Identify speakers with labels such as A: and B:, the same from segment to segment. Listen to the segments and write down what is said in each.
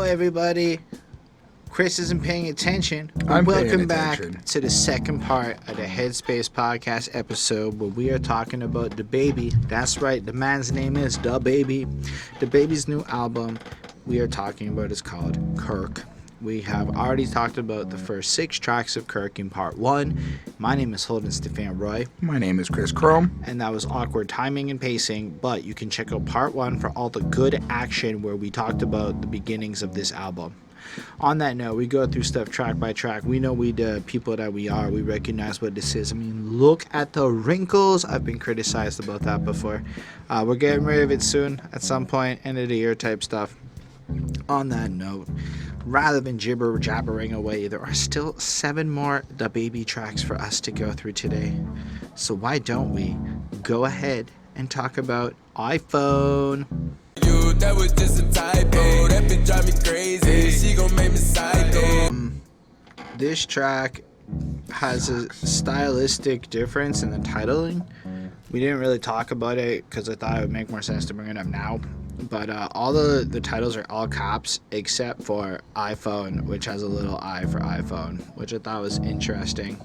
A: everybody. Chris isn't paying attention.
B: Welcome
A: back to the second part of the Headspace Podcast episode where we are talking about DaBaby. That's right, the man's name is DaBaby. DaBaby's new album we are talking about is called KIRK. We have already talked about the first 6 tracks of KIRK in part 1. My name is Holden Stephan Roy.
B: My name is Chris Chrome.
A: And that was awkward timing and pacing, but you can check out part 1 for all the good action where we talked about the beginnings of this album. On that note, we go through stuff track by track. We know we the people that we are. We recognize what this is. I mean, look at the wrinkles. I've been criticized about that before. We're getting rid of it soon at some point, end of the year type stuff. On that note, rather than jabbering away, there are still 7 more DaBaby tracks for us to go through today. So why don't we go ahead and talk about iPhone?
C: That was just a typo. That bitch drive me crazy. She gon' make me psycho.
A: This track has a stylistic difference in the titling. We didn't really talk about it because I thought it would make more sense to bring it up now. But all the titles are all caps except for iPhone, which has a little I for iPhone, which I thought was interesting.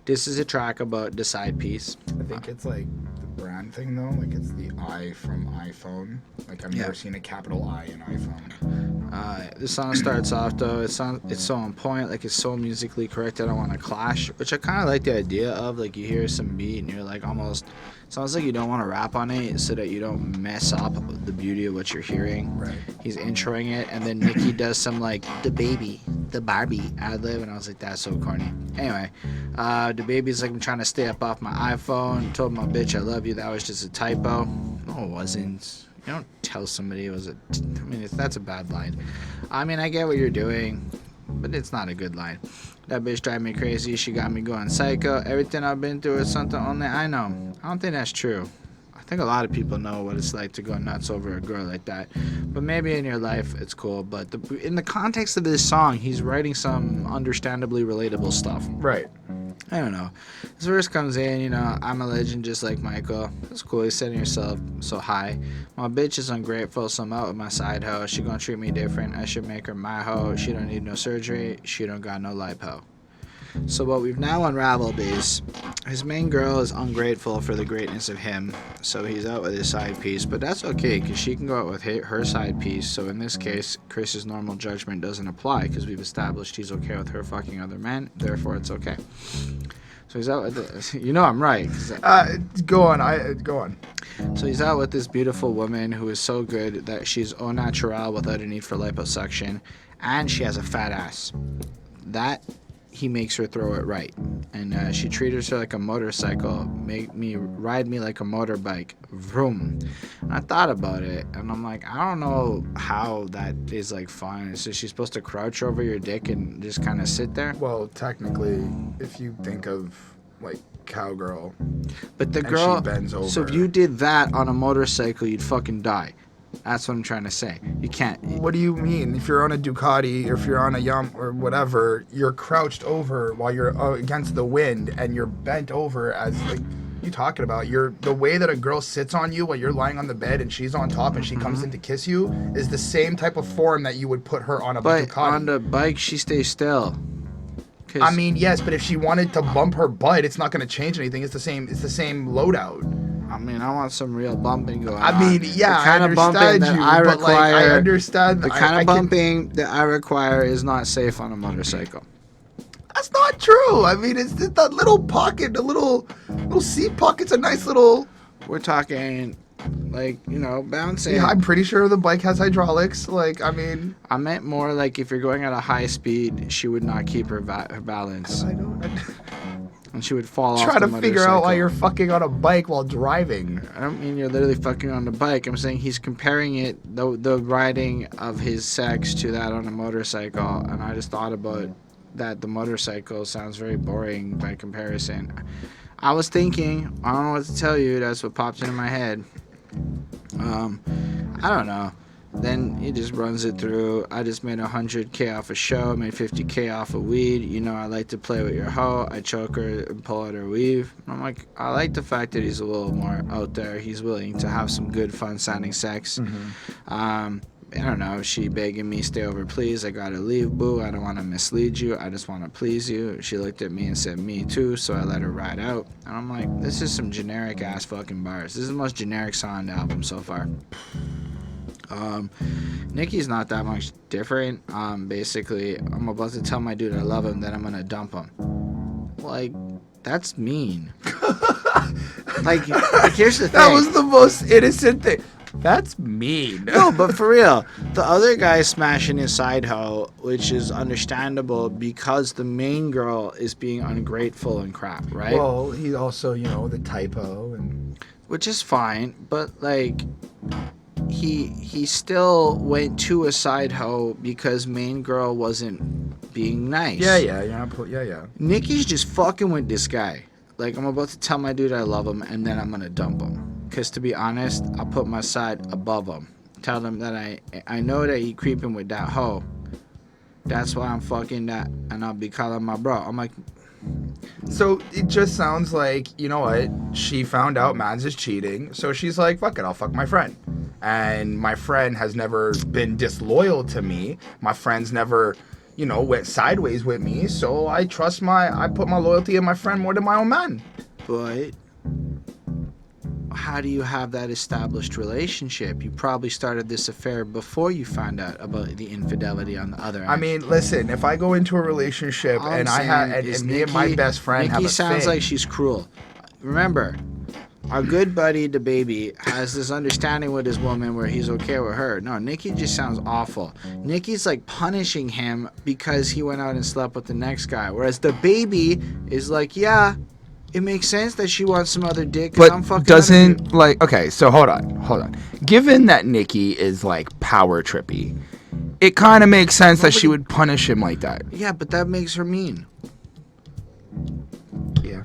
A: This is a track about the side piece.
B: I think it's like the brand thing though, like it's the I from iPhone. Like I've never seen a capital I in iPhone.
A: The song starts off though, it's so on point, like it's so musically correct. I don't want to clash, which I kind of like the idea of. Like you hear some beat and you're like almost sounds like you don't want to rap on it so that you don't mess up the beauty of what you're hearing.
B: Right.
A: He's introing it, and then Nicki does some like DaBaby, the Barbie ad lib, and I was like, that's so corny. Anyway, DaBaby's like, I'm trying to stay up off my iPhone. Told my bitch I love you. That was just a typo. No, it wasn't. You don't tell somebody it was a. I mean, that's a bad line. I mean, I get what you're doing, but it's not a good line. That bitch drive me crazy. She got me going psycho. Everything I've been through is something only I know. I don't think that's true. I think a lot of people know what it's like to go nuts over a girl like that. But maybe in your life it's cool. But in the context of this song, he's writing some understandably relatable stuff.
B: Right.
A: I don't know. This verse comes in, you know, I'm a legend just like Michael. That's cool. You're setting yourself so high. My bitch is ungrateful, so I'm out with my side hoe. She gonna treat me different. I should make her my hoe. She don't need no surgery. She don't got no lipo. So what we've now unraveled is his main girl is ungrateful for the greatness of him, so he's out with his side piece. But that's okay, because she can go out with her side piece. So in this case, Chris's normal judgment doesn't apply, because we've established he's okay with her fucking other men. Therefore, it's okay. So he's out with this. You know I'm right.
B: Go on.
A: So he's out with this beautiful woman who is so good that she's au naturel without a need for liposuction, and she has a fat ass. That he makes her throw it right, and she treats her like a motorcycle, ride me like a motorbike, vroom. And I thought about it, and I'm like, I don't know how that is like fun. So she's supposed to crouch over your dick and just kind of sit there?
B: Well, technically, if you think of like cowgirl,
A: but the
B: and
A: girl
B: she bends over.
A: So if you did that on a motorcycle, you'd fucking die. That's what I'm trying to say. You can't.
B: What do you mean? If you're on a Ducati or if you're on a Yum or whatever, you're crouched over while you're against the wind and you're bent over as like you talking about. The way that a girl sits on you while you're lying on the bed and she's on top and she comes in to kiss you is the same type of form that you would put her on a Ducati.
A: But on the bike, she stays still.
B: I mean, yes, but if she wanted to bump her butt, it's not going to change anything. It's the same loadout.
A: I mean, I want some real bumping going on.
B: I mean, yeah,
A: the kind
B: I
A: of bumping that I require.
B: but like, I understand.
A: The kind of bumping that I require is not safe on a motorcycle.
B: That's not true. I mean, it's just that little pocket, the little seat pocket's a nice little.
A: We're talking, like, you know, bouncing.
B: Yeah, I'm pretty sure the bike has hydraulics. Like, I mean.
A: I meant more like if you're going at a high speed, she would not keep her balance.
B: I don't.
A: And she would fall off the
B: motorcycle.
A: motorcycle.
B: Try to figure out why you're fucking on a bike while driving.
A: I don't mean you're literally fucking on the bike. I'm saying he's comparing it, the riding of his sex to that on a motorcycle. And I just thought about that the motorcycle sounds very boring by comparison. I was thinking, I don't know what to tell you. That's what popped into my head. I don't know. Then he just runs it through. I just made 100K off a show, made 50K off of weed. You know, I like to play with your hoe. I choke her and pull out her weave. I'm like, I like the fact that he's a little more out there. He's willing to have some good, fun sounding sex. I don't know, she begging me, stay over, please. I gotta leave, boo. I don't want to mislead you. I just want to please you. She looked at me and said, me too. So I let her ride out. And I'm like, this is some generic ass fucking bars. This is the most generic song on the album so far. Nicki's not that much different. Basically, I'm about to tell my dude I love him, then I'm gonna dump him. Like, that's mean. like here's the thing.
B: That was the most innocent thing. That's mean.
A: No, but for real, the other guy's smashing his side hoe, which is understandable because the main girl is being ungrateful and crap, right?
B: Well, he also, the typo and...
A: Which is fine, but like... He still went to a side hoe because main girl wasn't being nice.
B: Yeah.
A: Nicki's just fucking with this guy. Like, I'm about to tell my dude I love him, and then I'm gonna dump him. Because to be honest, I'll put my side above him. Tell him that I know that he creeping with that hoe. That's why I'm fucking that, and I'll be calling my bro. I'm like...
B: So it just sounds like, you know what, she found out Mads is cheating, so she's like, fuck it, I'll fuck my friend. And my friend has never been disloyal to me. My friend's never, went sideways with me, so I put my loyalty in my friend more than my own man.
A: But how do you have that established relationship? You probably started this affair before you found out about the infidelity on the other end.
B: I mean, listen, if I go into a relationship and me and my best friend have a thing...
A: Nicki sounds like she's cruel. Remember, our good buddy DaBaby has this understanding with his woman where he's okay with her. No, Nicki just sounds awful. Nicki's like punishing him because he went out and slept with the next guy. Whereas DaBaby is like, yeah, it makes sense that she wants some other dick.
B: But
A: I'm fucking
B: doesn't, like, okay, so hold on. Given that Nicki is like power trippy, it kind of makes sense that she would punish him like that.
A: Yeah, but that makes her mean.
B: Yeah.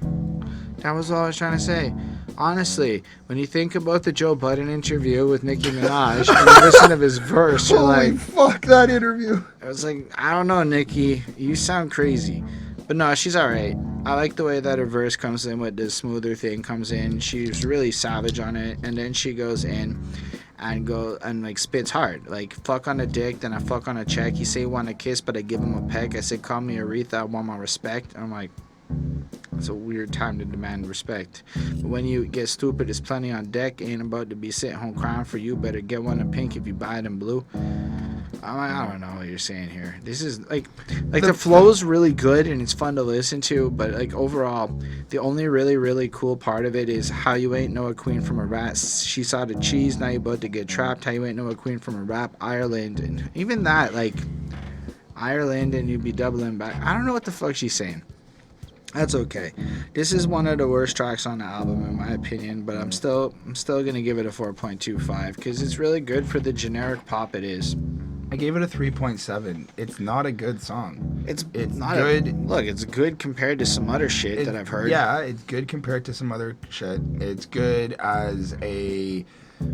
A: That was all I was trying to say. Honestly, when you think about the Joe Budden interview with Nicki Minaj and you listen to his verse, you're
B: Holy
A: like...
B: fuck, that interview.
A: I was like, I don't know, Nicki. You sound crazy. But no, she's alright. I like the way that her verse comes in with the smoother thing comes in. She's really savage on it. And then she goes in and like spits hard. Like, fuck on a dick, then I fuck on a check. He say he want a kiss, but I give him a peck. I said, call me Aretha, I want my respect. I'm like... It's a weird time to demand respect. But when you get stupid, it's plenty on deck. Ain't about to be sitting home crying for you. Better get one in pink if you buy it in blue. I don't know what you're saying here. This is like the flow's really good and it's fun to listen to. But like overall, the only really cool part of it is how you ain't know a queen from a rat. She saw the cheese, now you about to get trapped. How you ain't know a queen from a rap. Ireland, and even that, like Ireland, and you'd be doubling back. I don't know what the fuck she's saying. That's okay. This is one of the worst tracks on the album in my opinion, but I'm still gonna give it a 4.25 because it's really good for the generic pop it is.
B: I gave it a 3.7. It's not a good song.
A: It's
B: not good.
A: It's good compared to some other shit that I've heard.
B: Yeah, it's good compared to some other shit. It's good as a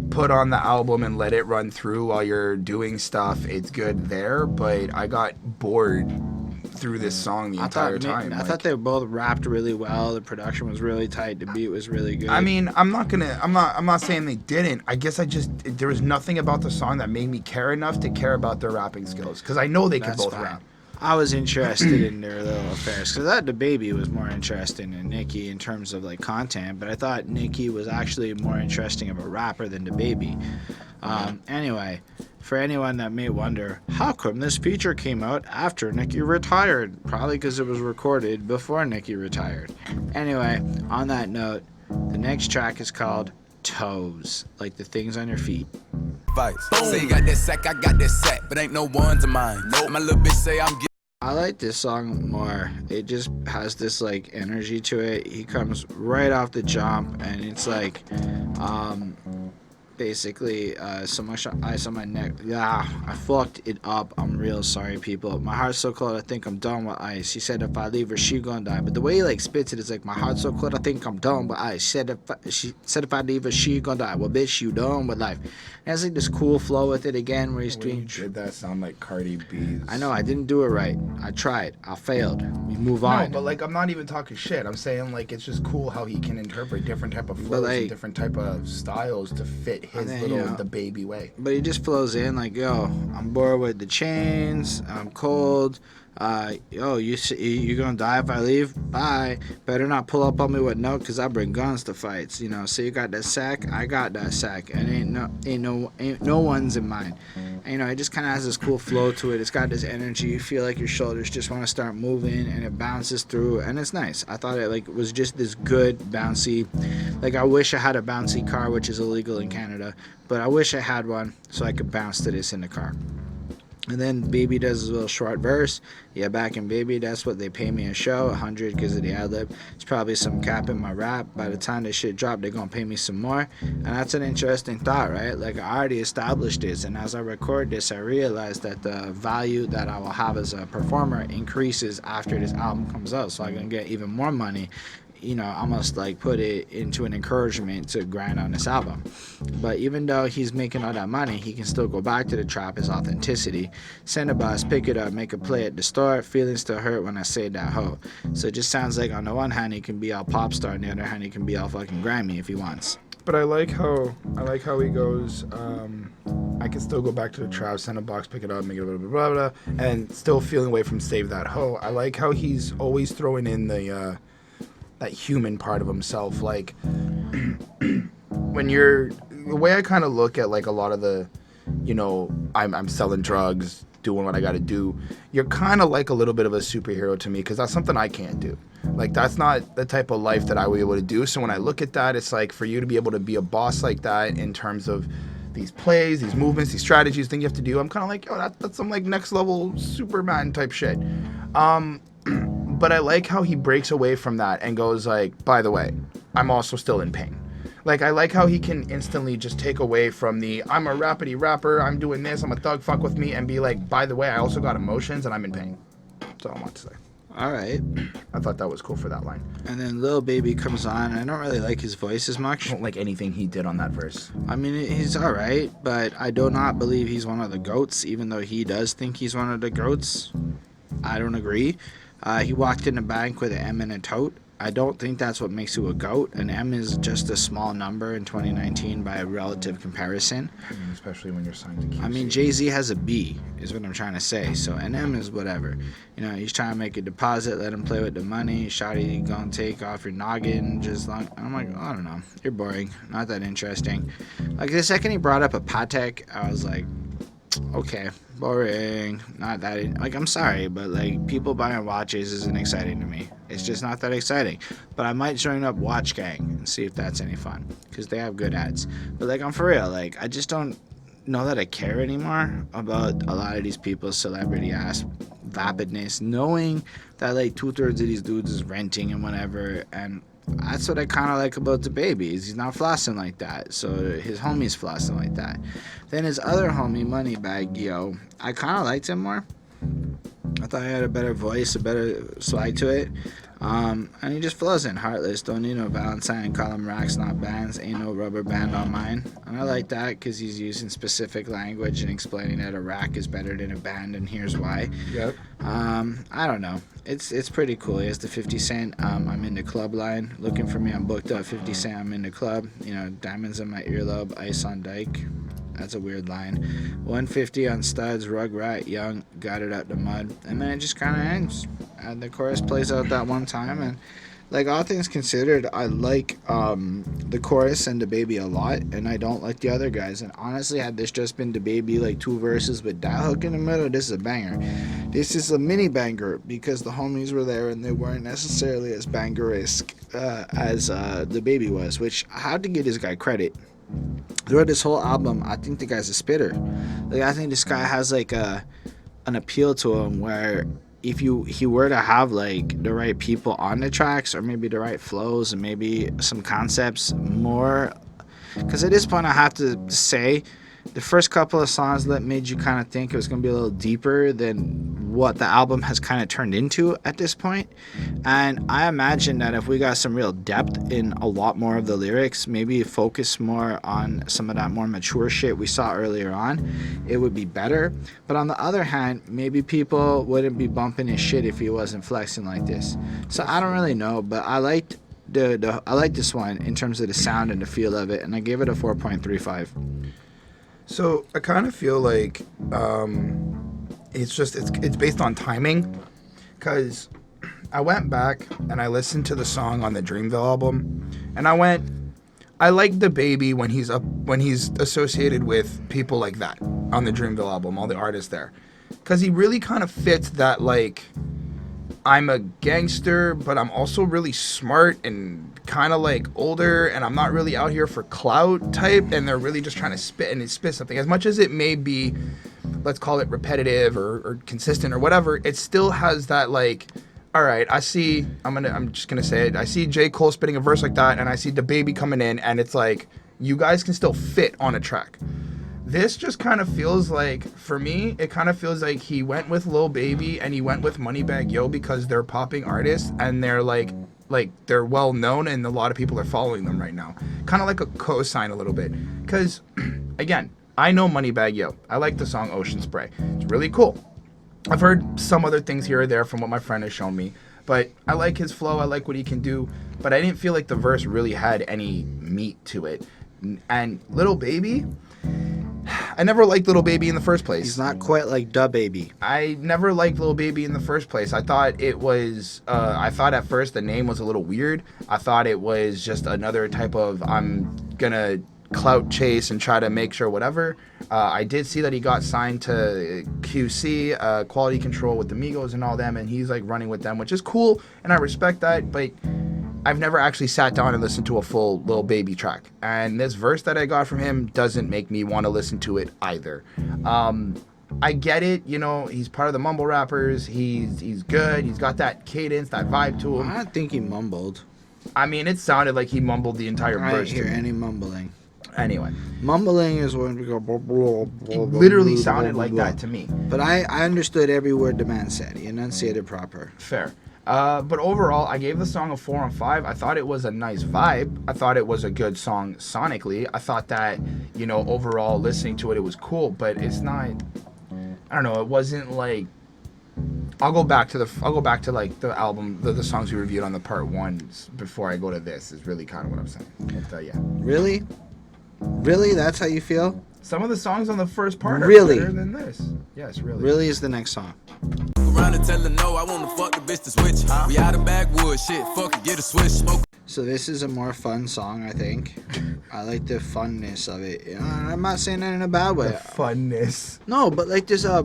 B: put on the album and let it run through while you're doing stuff. It's good there, but I got bored through this song the entire time.
A: I thought they both rapped really well. The production was really tight. The beat was really good.
B: I mean, I'm not saying they didn't. I guess there was nothing about the song that made me care enough to care about their rapping skills because I know they could both rap.
A: I was interested in their little affairs because I thought DaBaby was more interesting than Nicki in terms of like content, but I thought Nicki was actually more interesting of a rapper than DaBaby. Anyway, for anyone that may wonder, how come this feature came out after Nicki retired? Probably because it was recorded before Nicki retired. Anyway, on that note, the next track is called Toes, like the things on your feet.
C: Say you got that sack, I got that sack, but ain't no one's of mine. Nope. My little bitch say I'm
A: I like this song more. It just has this like energy to it. He comes right off the jump and it's like basically so much ice on my neck. Yeah, I fucked it up. I'm real sorry, people. My heart's so cold I think I'm done with ice. She said if I leave her she gonna die. But the way he like spits it is like my heart's so cold I think I'm done with ice. She said if I leave her she gonna die. Well bitch, you done with life. And has like this cool flow with it again where he's doing.
B: Did that sound like Cardi B's?
A: I know I didn't do it right. I tried. I failed. We move on.
B: No, but like I'm not even talking shit. I'm saying like it's just cool how he can interpret different type of flows and different type of styles to fit his
A: then,
B: little
A: you know,
B: DaBaby way.
A: But he just flows in like, yo, I'm bored with the chains. I'm cold. Yo, you gonna die if I leave? Bye. Better not pull up on me with no, cause I bring guns to fights. You know, so you got that sack, I got that sack, and ain't no one's in mine. And, you know, it just kind of has this cool flow to it. It's got this energy. You feel like your shoulders just want to start moving, and it bounces through, and it's nice. I thought it was just this good bouncy. Like, I wish I had a bouncy car, which is illegal in Canada, but I wish I had one so I could bounce to this in the car. And then Baby does his little short verse. Yeah, back in Baby, that's what they pay me a show, 100 because of the ad-lib. It's probably some cap in my rap. By the time this shit drop, they're going to pay me some more. And that's an interesting thought, right? Like, I already established this, and as I record this, I realize that the value that I will have as a performer increases after this album comes out. So I'm going to get even more money. You know, almost like put it into an encouragement to grind on this album. But even though he's making all that money, he can still go back to the trap, his authenticity. Send a bus, pick it up, make a play at the store. Feelings still hurt when I say that hoe. So it just sounds like on the one hand he can be all pop star, on the other hand he can be all fucking Grammy if he wants.
B: But I like how he goes, I can still go back to the trap, send a box, pick it up, make it blah, blah, blah, blah, and still feeling away from Save That Hoe. I like how he's always throwing in the that human part of himself. Like, when the way I kind of look at, like, a lot of the, you know, I'm selling drugs, doing what I got to do, you're kind of like a little bit of a superhero to me, because that's something I can't do. Like, that's not the type of life that I would be able to do. So when I look at that, it's like, for you to be able to be a boss like that in terms of these plays, these movements, these strategies, things you have to do, I'm kind of like, yo, that's some, like, next level Superman type shit. But I like how he breaks away from that and goes like, by the way, I'm also still in pain. Like, I like how he can instantly just take away from the, I'm a rappity rapper, I'm doing this, I'm a thug, fuck with me, and be like, by the way, I also got emotions and I'm in pain. That's all I want to say.
A: All right.
B: I thought that was cool for that line.
A: And then Lil Baby comes on. I don't really like his voice as much.
B: I don't like anything he did on that verse.
A: I mean, he's all right, but I do not believe he's one of the GOATs, even though he does think he's one of the GOATs. I don't agree. He walked in the bank with an M and a tote. I don't think that's what makes you a GOAT. An M is just a small number in 2019 by a relative comparison.
B: Especially when you're signed to QC.
A: I mean, Jay-Z has a B, is what I'm trying to say. So an M is whatever. You know, he's trying to make a deposit, let him play with the money. Shawty gonna take off your noggin. I'm like, I don't know. You're boring. Not that interesting. Like, the second he brought up a Patek, I was like, okay, boring. Not that, like, I'm sorry, but, like, people buying watches isn't exciting to me. It's just not that exciting. But I might join up Watch Gang and see if that's any fun, because they have good ads. But, like, I'm for real. Like, I just don't know that I care anymore about a lot of these people's celebrity-ass vapidness, knowing that, like, 2/3 of these dudes is renting and whatever, and that's what I kind of like about DaBaby, is he's not flossing like that. So his homie's flossing like that. Then his other homie, MoneyBagg, yo, I kind of liked him more. I thought he had a better voice, a better swag to it. And he just flows in, heartless. Don't need no Valentine, call them racks, not bands. Ain't no rubber band on mine. And I like that because he's using specific language and explaining that a rack is better than a band, and here's why.
B: Yep.
A: I don't know. It's pretty cool. He has the 50 Cent, I'm in the club line. Looking for me, I'm booked up. 50 Cent, I'm in the club. You know, diamonds in my earlobe, ice on Dyke. That's a weird line. 150 on studs, Rugrat, young, got it out the mud. And then it just kind of ends. And the chorus plays out that one time. And, like, all things considered, I like the chorus and DaBaby a lot. And I don't like the other guys. And honestly, had this just been DaBaby, like, 2 verses with that hook in the middle, this is a banger. This is a mini banger because the homies were there and they weren't necessarily as banger-esque as DaBaby was. Which, I have to give this guy credit. Throughout this whole album, I think the guy's a spitter. Like, I think this guy has, like, an appeal to him where if he were to have, like, the right people on the tracks, or maybe the right flows and maybe some concepts more, because at this point I have to say the first couple of songs that made you kind of think it was going to be a little deeper than what the album has kind of turned into at this point. And I imagine that if we got some real depth in a lot more of the lyrics, maybe focus more on some of that more mature shit we saw earlier on, it would be better. But on the other hand, maybe people wouldn't be bumping his shit if he wasn't flexing like this. So I don't really know, but I liked I like this one in terms of the sound and the feel of it, and I gave it a 4.35.
B: So I kind of feel like it's based on timing, because I went back and I listened to the song on the Dreamville album, and I like DaBaby when he's associated with people like that on the Dreamville album, all the artists there, because he really kind of fits that, like, I'm a gangster, but I'm also really smart and kind of like older, and I'm not really out here for clout type, and they're really just trying to spit something. As much as it may be, let's call it repetitive or consistent or whatever, it still has that, like, all right, I'm just gonna say it. I see J. Cole spitting a verse like that, and I see DaBaby coming in, and it's like, you guys can still fit on a track. This just kind of feels like, for me, it kind of feels like he went with Lil Baby and he went with MoneyBagg Yo because they're popping artists and they're like they're well known and a lot of people are following them right now. Kind of like a cosign a little bit. Because, again, I know MoneyBagg Yo. I like the song Ocean Spray. It's really cool. I've heard some other things here or there from what my friend has shown me. But I like his flow. I like what he can do. But I didn't feel like the verse really had any meat to it. And Lil Baby, I never liked Lil Baby in the first place.
A: He's not quite like DaBaby.
B: I never liked Lil Baby in the first place. I thought it was, I thought at first the name was a little weird. I thought it was just another type of, I'm gonna clout chase and try to make sure whatever. I did see that he got signed to QC, Quality Control with the Migos and all them, and he's like running with them, which is cool, and I respect that, but I've never actually sat down and listened to a full Lil Baby track. And this verse that I got from him doesn't make me want to listen to it either. I get it, you know, he's part of the mumble rappers. He's good. He's got that cadence, that vibe to him.
A: I don't think he mumbled.
B: I mean, it sounded like he mumbled the entire
A: I
B: verse.
A: didn't hear any mumbling.
B: Anyway.
A: Mumbling is when we go blah, blah, blah,
B: It
A: blah,
B: literally
A: blah,
B: sounded
A: blah,
B: like
A: blah.
B: that to me.
A: But I understood every word the man said. He enunciated proper.
B: Fair. But overall, I gave the song a 4 on 5. I thought it was a nice vibe. I thought it was a good song sonically. I thought that, you know, overall listening to it, it was cool. But it's not, I don't know, it wasn't like, I'll go back to like the album, the songs we reviewed on the part 1 before I go to this is really kind of what I'm saying. But, yeah.
A: Really? Really? That's how you feel?
B: Some of the songs on the first part are
A: Really?
B: better than this. Yes, really.
A: Really is the next song.
C: Around and tell her no, I wanna fuck the bitch to switch. We out of backwoods, shit, fuck it, get a switch, smoke.
A: So this is a more fun song, I think. I like the funness of it. You know, I'm not saying that in a bad way.
B: The funness.
A: No, but like there's a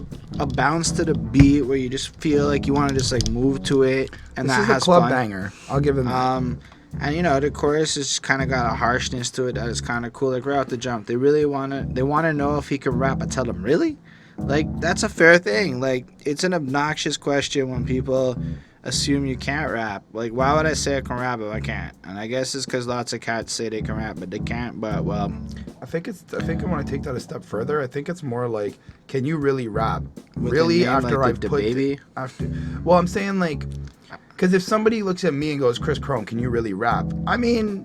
A: bounce to the beat where you just feel like you want to just like move to it, and
B: This
A: that
B: is
A: has
B: a club
A: fun.
B: banger. I'll give him that.
A: And you know the chorus has kind of got a harshness to it that is kind of cool. Like right off the jump, they want to know if he can rap. I tell them, really? Like that's a fair thing. Like it's an obnoxious question when people assume you can't rap. Like why would I say I can rap if I can't? And I guess it's because lots of cats say they can rap but they can't. But well,
B: I think I want to take that a step further. I think it's more like, can you really rap?
A: with
B: Really,
A: a name
B: after
A: like
B: I've put
A: DaBaby,
B: after. Well, I'm saying like, because if somebody looks at me and goes, Chris Crone, can you really rap? I mean,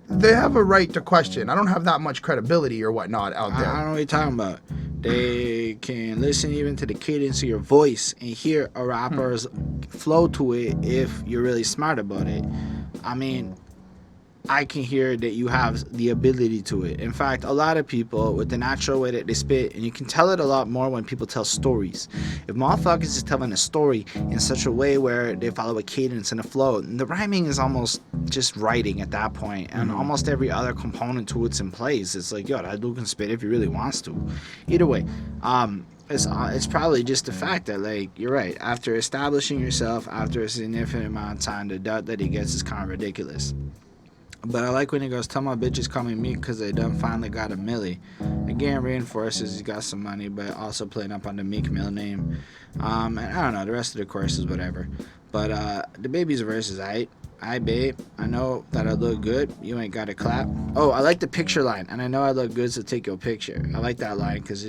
B: they have a right to question. I don't have that much credibility or whatnot out
A: I
B: there.
A: don't know what you're talking about. They can listen even to the cadence of your voice and hear a rapper's flow to it if you're really smart about it. I mean, I can hear that you have the ability to it. In fact, a lot of people with the natural way that they spit, and you can tell it a lot more when people tell stories. If motherfuckers is telling a story in such a way where they follow a cadence and a flow, the rhyming is almost just writing at that point, and almost every other component to it's in place. It's like, yo, that dude can spit if he really wants to. Either way, it's probably just the fact that, like, you're right. After establishing yourself, after a significant amount of time, the doubt that he gets is kind of ridiculous. But I like when he goes, tell my bitches call me Meek because they done finally got a milli. Again, reinforces he got some money, but also playing up on the Meek Mill name. And I don't know, the rest of the chorus is whatever. But DaBaby's verse is aight. Aight, babe. I know that I look good. You ain't got to clap. Oh, I like the picture line. And I know I look good, so take your picture. I like that line because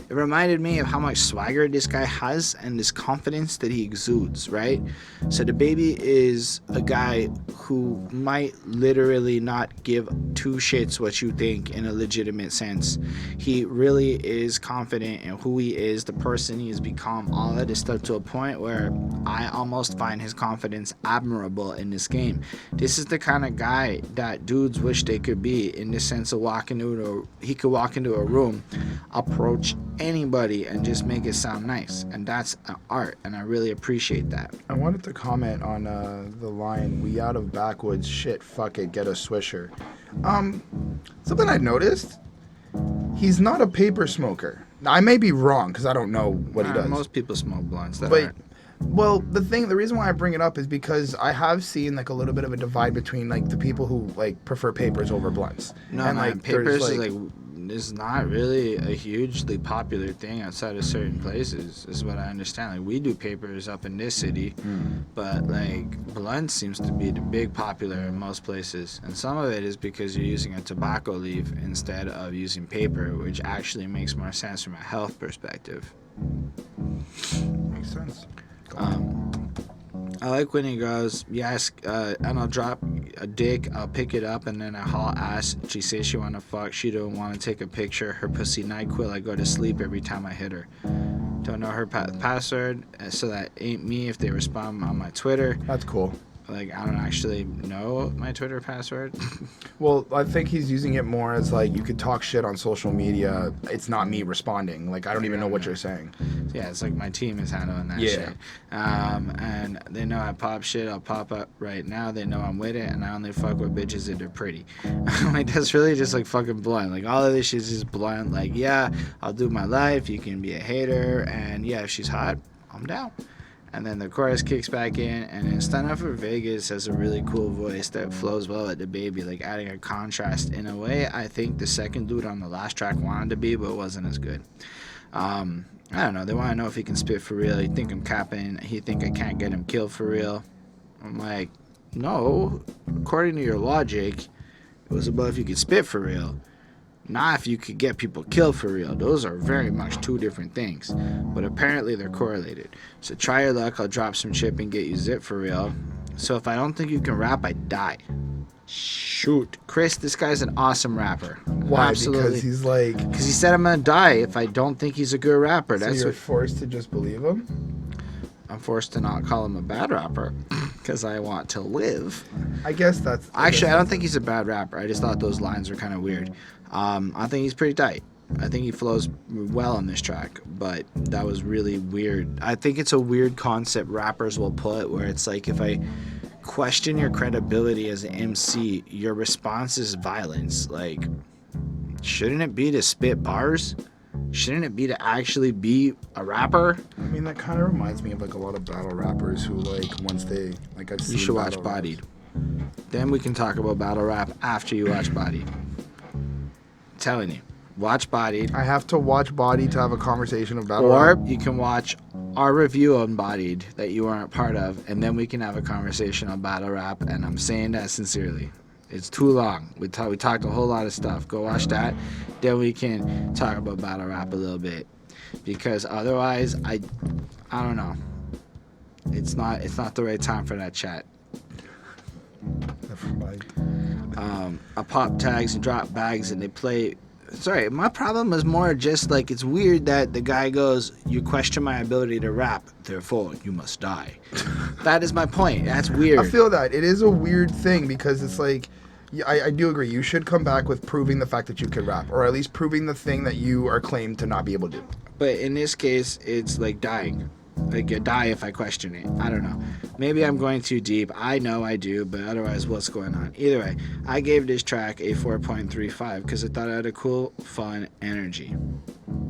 A: It reminded me of how much swagger this guy has and this confidence that he exudes, right? So DaBaby is a guy who might literally not give two shits what you think in a legitimate sense. He really is confident in who he is, the person he has become, all that is stuff to a point where I almost find his confidence admirable in this game. This is the kind of guy that dudes wish they could be, in the sense of he could walk into a room, approach anybody and just make it sound nice, and that's an art, and I really appreciate that.
B: I wanted to comment on the line, "We out of backwoods, shit, fuck it, get a swisher." Something I noticed, he's not a paper smoker. I may be wrong because I don't know what he does.
A: Most people smoke blunts.
B: Well, the reason why I bring it up is because I have seen like a little bit of a divide between like the people who like prefer papers over blunts.
A: No,
B: and
A: man,
B: like
A: papers is not really a hugely popular thing outside of certain places, is what I understand. Like, we do papers up in this city, but like blunt seems to be the big popular in most places, and some of it is because you're using a tobacco leaf instead of using paper, which actually makes more sense from a health perspective.
B: Makes sense.
A: I like when he goes, yes, and I'll drop a dick, I'll pick it up, and then I haul ass. She says she wanna fuck, she don't wanna take a picture. Her pussy NyQuil, I go to sleep every time I hit her. Don't know her password, so that ain't me if they respond on my Twitter.
B: That's cool.
A: Like, I don't actually know my Twitter password.
B: Well, I think he's using it more as like, you could talk shit on social media. It's not me responding. Like, I don't even know what you're saying.
A: Yeah, it's like my team is handling that shit. And they know I pop shit. I'll pop up right now. They know I'm with it, and I only fuck with bitches that are pretty. Like, that's really just like fucking blunt. Like, all of this shit is just blunt. Like, yeah, I'll do my life. You can be a hater, and yeah, if she's hot, I'm down. And then the chorus kicks back in, and then Stunna for Vegas has a really cool voice that flows well at DaBaby, like adding a contrast in a way I think the second dude on the last track wanted to be, but wasn't as good. I don't know, they want to know if he can spit for real. He think I'm capping, he think I can't get him killed for real. I'm like, no, according to your logic, it was about if you could spit for real. Not if you could get people killed for real. Those are very much two different things. But apparently they're correlated. So try your luck, I'll drop some chip and get you zip for real. So if I don't think you can rap, I die. Shoot. Chris, this guy's an awesome rapper.
B: Why?
A: Absolutely.
B: Because he's like...
A: Because he said I'm going to die if I don't think he's a good rapper.
B: So
A: That's
B: you're forced to just believe him?
A: I'm forced to not call him a bad rapper. Because I want to live.
B: I guess that's...
A: Actually, I don't think he's a bad rapper. I just thought those lines were kind of weird. I think he's pretty tight. I think he flows well on this track, but that was really weird. I think it's a weird concept rappers will put where it's like, if I question your credibility as an MC, your response is violence. Like, shouldn't it be to spit bars? Shouldn't it be to actually be a rapper?
B: I mean, that kind of reminds me of like a lot of battle rappers who like, once they, like I've seen...
A: You should watch Bodied. Then we can talk about battle rap after you watch Bodied. Telling you, watch Bodied.
B: I have to watch Bodied to have a conversation about
A: Or you can watch our review on Bodied that you weren't part of, and then we can have a conversation on battle rap, and I'm saying that sincerely. It's too long. We talked a whole lot of stuff. Go watch that. Then we can talk about battle rap a little bit. Because otherwise, I don't know. It's not the right time for that chat.
B: Never mind.
A: I pop tags and drop bags and they play. Sorry, my problem is more just like, it's weird that the guy goes, you question my ability to rap, therefore you must die. That is my point. That's weird.
B: I feel that. It is a weird thing because it's like, I do agree. You should come back with proving the fact that you can rap, or at least proving the thing that you are claimed to not be able to do.
A: But in this case, it's like dying. Like, you die if I question it. I don't know. Maybe I'm going too deep. I know I do, but otherwise, what's going on? Either way, I gave this track a 4.35 because I thought it had a cool, fun energy.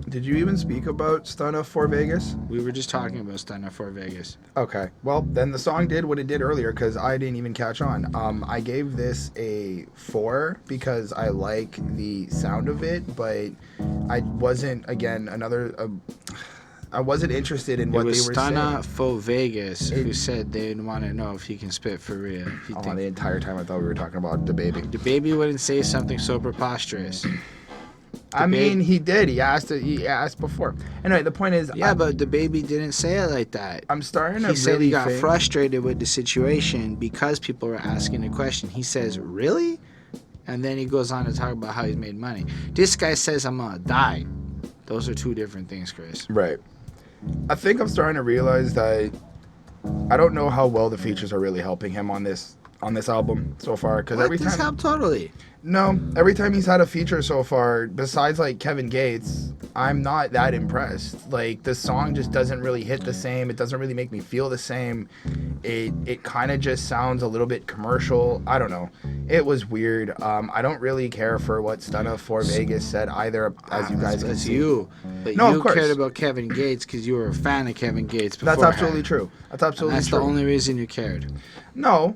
B: Did you even speak about Stunna for Vegas?
A: We were just talking about Stunna for Vegas.
B: Okay. Well, then the song did what it did earlier because I didn't even catch on. I gave this a 4 because I like the sound of it, but I wasn't, again, I wasn't interested in what they were saying.
A: It was Stunna for Vegas who said they'd want to know if he can spit for real.
B: The entire time I thought we were talking about DaBaby.
A: DaBaby wouldn't say something so preposterous.
B: I mean, he did. He asked before. Anyway, the point is...
A: Yeah, but DaBaby didn't say it like that.
B: I'm starting to
A: He said
B: really
A: he got
B: think...
A: frustrated with the situation because people were asking the question. He says, really? And then he goes on to talk about how he's made money. This guy says, I'm going to die. Those are two different things, Chris.
B: Right. I think I'm starting to realize that I don't know how well the features are really helping him on this album so far. Because every time...
A: helped totally.
B: No, every time he's had a feature so far, besides like Kevin Gates, I'm not that impressed. Like the song just doesn't really hit the same. It doesn't really make me feel the same. It kind of just sounds a little bit commercial. I don't know. It was weird. I don't really care for what Stunna for Vegas said either, as you guys can see.
A: But
B: no,
A: you
B: of course.
A: cared about Kevin Gates because you were a fan of Kevin Gates before.
B: That's absolutely true. That's absolutely
A: That's
B: true.
A: the only reason you cared.
B: No.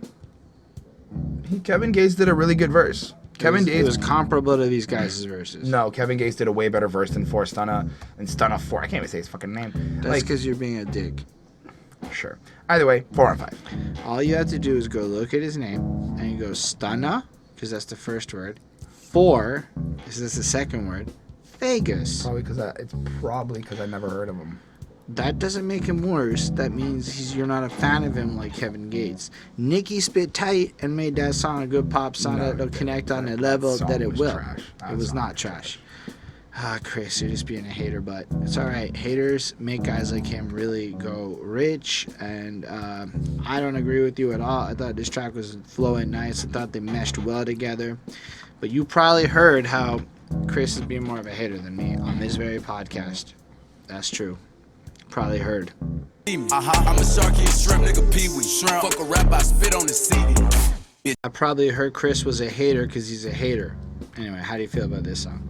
B: Kevin Gates did a really good verse.
A: It was comparable to these guys' verses.
B: No, Kevin Gates did a way better verse than for Stunna. And Stunna 4. I can't even say his fucking name.
A: That's because you're being a dick.
B: Sure. Either way, 4 on 5.
A: All you have to do is go look at his name, and you go Stunna, because that's the first word. 4, because that's the second word. Vegas.
B: Probably because I never heard of him.
A: That doesn't make him worse. That means you're not a fan of him like Kevin Gates. Nicki spit tight and made that song a good pop song that'll connect on a level that it will. It was not trash. Chris, you're just being a hater, but it's all right. Haters make guys like him really go rich, and I don't agree with you at all. I thought this track was flowing nice. I thought they meshed well together. But you probably heard how Chris is being more of a hater than me on this very podcast. That's true. Probably heard.
C: I'm a shark, he a shrimp, nigga pee-wee. Shrimp. Fuck a rap, I spit on the CD.
A: I probably heard Chris was a hater because he's a hater. Anyway, how do you feel about this song?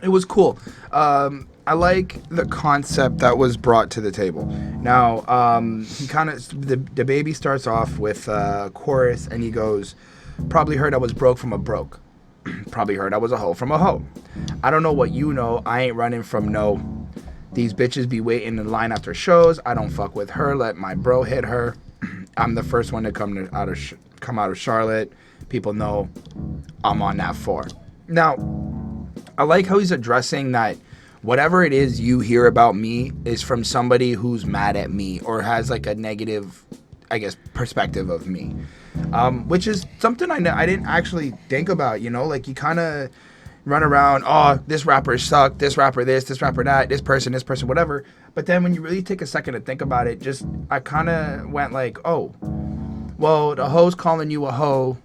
B: It was cool. I like the concept that was brought to the table. Now, he kind of... DaBaby starts off with a chorus, and he goes, probably heard I was broke from a broke. Probably heard I was a hoe from a hoe. I don't know what you know. I ain't running from no... These bitches be waiting in line after shows. I don't fuck with her. Let my bro hit her. I'm the first one to come out of Charlotte. People know I'm on that 4. Now, I like how he's addressing that whatever it is you hear about me is from somebody who's mad at me or has like a negative, I guess, perspective of me. Which is something I didn't actually think about, you know? Like you kind of... run around, oh, this rapper sucked, this rapper this rapper that, this person, whatever. But then when you really take a second to think about it, I kind of went like, oh, well, the hoe's calling you a hoe